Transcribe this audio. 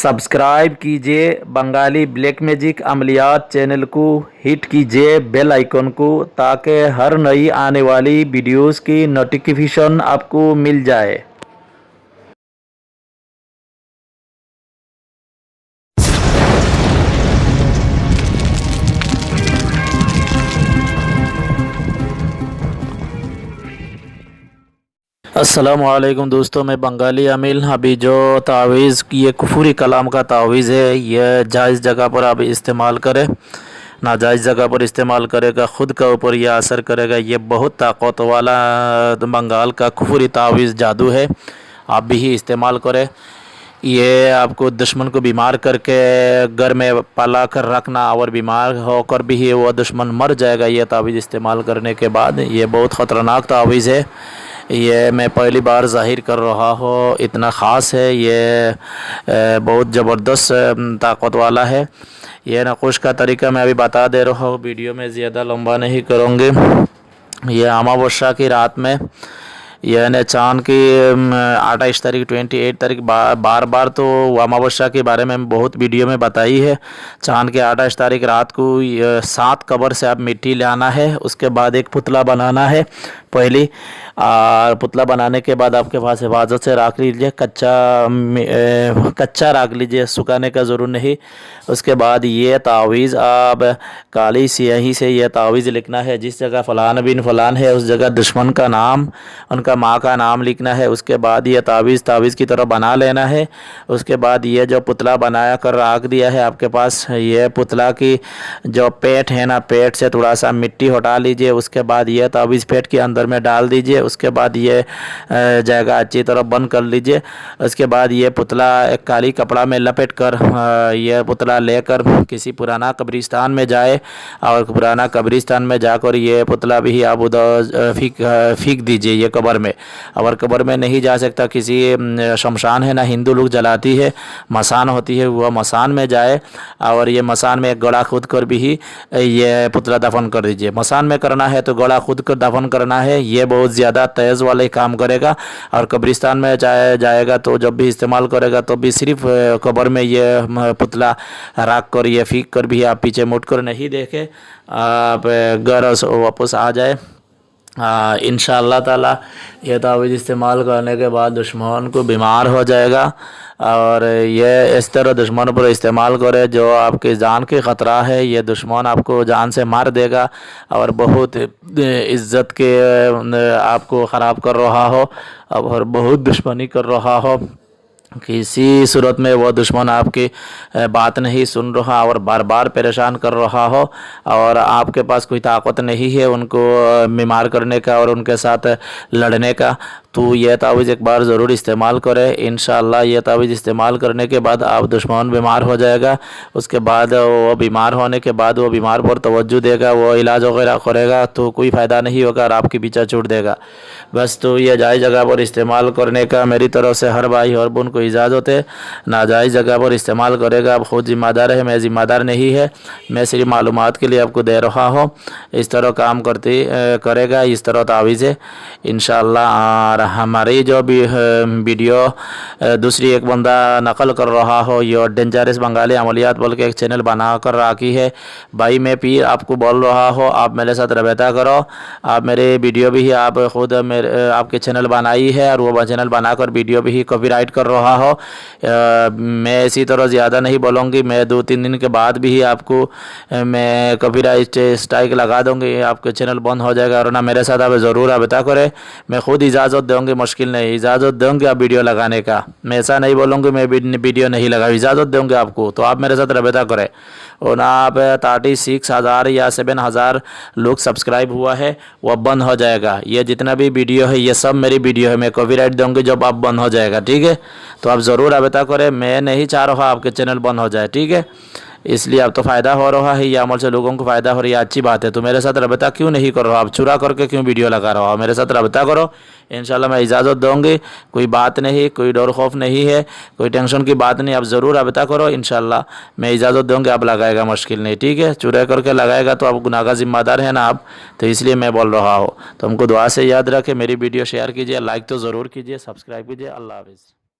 Subscribe कीजिए Bengali black magic अमलियात channel को, hit कीजिए बेल आइकन को ताकि हर नई आने वाली वीडियोस की नोटिफिकेशन आपको मिल जाए। अस्सलामुअलैकुम दोस्तों, मैं बंगाली अमील। अभी जो तावीज़ ये कुफूरी कलाम का तावीज़ है, यह जायज़ जगह पर आप इस्तेमाल करें, नाजायज़ जगह पर इस्तेमाल करेगा ख़ुद का ऊपर यह असर करेगा। ये बहुत ताकत वाला बंगाल का कुफूरी तावीज़ जादू है, आप भी ही इस्तेमाल करें। ये आपको दुश्मन को बीमार करके घर में पला कर रखना और बीमार होकर भी वो दुश्मन मर जाएगा ये तावीज़ इस्तेमाल करने के बाद। ये बहुत ख़तरनाक तावीज़ है, ये मैं पहली बार ज़ाहिर कर रहा हूँ। इतना ख़ास है, ये बहुत ज़बरदस्त ताकत वाला है। ये नक़ुश का तरीका मैं अभी बता दे रहा हूँ, वीडियो में ज़्यादा लंबा नहीं करूँगी। ये अमावस्या की रात में यानी चाँद की 28 तारीख 28 तारीख बार बार तो अमावस्या के बारे में बहुत वीडियो में बताई है। चाँद के 28 तारीख रात को 7 कबर से आप मिट्टी लाना है, उसके बाद एक पुतला बनाना है पहली। और पुतला बनाने के बाद आपके पास हिफाजत से रख लीजिए, कच्चा रख लीजिए, सुखाने का ज़रूर नहीं। उसके बाद ये तावीज़ आप काली स्याही से ये तावीज़ लिखना है। जिस जगह फ़लान बिन फ़लान है उस जगह दुश्मन का नाम, उनका माँ का नाम लिखना है। उसके बाद ये तावीज़ की तरह बना लेना है। उसके बाद ये जो पुतला बनाया कर रख दिया है आपके पास, ये पुतला की जो पेट है ना, पेट से थोड़ा सा मिट्टी हटा लीजिए। उसके बाद ये तावीज़ पेट के अंदर में डाल दीजिए। उसके बाद ये जगह अच्छी तरह बंद कर लीजिए। उसके बाद ये पुतला एक काली कपड़ा में लपेट कर ये पुतला लेकर किसी पुराना कब्रिस्तान में जाए और पुराना कब्रिस्तान में जाकर ये पुतला भी आप उधर फीक दीजिए ये कब्र में। और कब्र में नहीं जा सकता, किसी शमशान है ना, हिंदू लोग जलाती है, मसान होती है, वह मसान में जाए और ये मसान में एक गड़ा खुद कर भी ही ये पुतला दफन कर दीजिए। मसान में करना है तो गड़ा खुद कर दफन करना है, ये बहुत ज़्यादा तेज़ वाले काम करेगा। और कब्रिस्तान में जाएगा तो जब भी इस्तेमाल करेगा तो भी सिर्फ कब्र में ये पुतला रख कर ये फीक कर भी आप पीछे मुड़ कर नहीं देखे, आप घर वापस आ जाए। इंशाअल्लाह ताला ये तावीज़ इस्तेमाल करने के बाद दुश्मन को बीमार हो जाएगा। और ये इस तरह दुश्मन पर इस्तेमाल करे जो आपकी जान के ख़तरा है, ये दुश्मन आपको जान से मार देगा और बहुत इज़्ज़त के आपको ख़राब कर रहा हो और बहुत दुश्मनी कर रहा हो। किसी सूरत में वो दुश्मन आपकी बात नहीं सुन रहा और बार बार परेशान कर रहा हो और आपके पास कोई ताकत नहीं है उनको बीमार करने का और उनके साथ लड़ने का, तो यह तावीज़ एक बार ज़रूर इस्तेमाल करें। इंशाअल्लाह ये तावीज़ इस्तेमाल करने के बाद आप दुश्मन बीमार हो जाएगा। उसके बाद वो बीमार होने के बाद वो बीमार पर तवज्जो देगा, वो इलाज वगैरह करेगा तो कोई फ़ायदा नहीं होगा और आपके पीछा छूट देगा बस। तो ये जायज़ जगह पर इस्तेमाल करने का मेरी तरफ से हर भाई और बहन को इजाज़त है। नाजायज़ जगह पर इस्तेमाल करेगा आप खुद ज़िम्मेदार है, मैं ज़िम्मेदार नहीं है, मैं सिर्फ मालूमात के लिए आपको दे रहा हूँ। इस तरह काम करेगा, इस तरह तावीज़ है इंशाअल्लाह। हमारी जो भी वीडियो दूसरी एक बंदा नकल कर रहा हो, ये डेंजरस बंगाली अमलियात बोल के एक चैनल बना कर रखी है भाई, मैं पीर आपको बोल रहा हो, आप मेरे साथ रबता करो। आप मेरे वीडियो भी आप खुद मेरे आपके चैनल बनाई है और वो चैनल बनाकर वीडियो भी कॉपीराइट कर रहा हो। मैं इसी तरह ज़्यादा नहीं बोलूँगी, मैं 2-3 दिन के बाद भी आपको मैं कॉपीराइट स्ट्राइक लगा दूँगी, आपके चैनल बंद हो जाएगा। और ना मेरे साथ आप ज़रूर रबता करें, मैं खुद इजाज़त दूँगी, मुश्किल नहीं, इजाज़त दूँगी आप वीडियो लगाने का। मैं ऐसा नहीं बोलूँगी मैं वीडियो नहीं लगा, इजाज़त दूँगी आपको, तो आप मेरे साथ रबता करें। और ना आप 36,000 या 7,000 लोग सब्सक्राइब हुआ है वो बंद हो जाएगा। ये जितना भी वीडियो है ये सब मेरी वीडियो है, मैं कॉपीराइट दूँगी जब आप बंद हो जाएगा, ठीक है। तो आप ज़रूर रबता करें, मैं नहीं चाह रहा आपके चैनल बंद हो जाए, ठीक है। इसलिए अब तो फ़ायदा हो रहा है, ये अमल से लोगों को फ़ायदा हो रही है, अच्छी बात है। तो मेरे साथ रबता क्यों नहीं कर रहा, आप चुरा करके क्यों वीडियो लगा रहा हो, मेरे साथ रबता करो। इंशाल्लाह मैं इजाज़त दूँगी, कोई बात नहीं, कोई डर खौफ नहीं है, कोई टेंशन की बात नहीं, आप ज़रूर रबता करो। इंशाल्लाह मैं इजाज़त दूँगी, आप लगाएगा, मुश्किल नहीं, ठीक है। चुरा करके लगाएगा तो आप गुनाहगार ज़िम्मेदार है ना आप, तो इसलिए मैं बोल रहा हूँ। तो हमको दुआ से याद रखें, मेरी वीडियो शेयर कीजिए, लाइक तो ज़रूर कीजिए, सब्सक्राइब कीजिए। अल्लाह हाफ़िज़।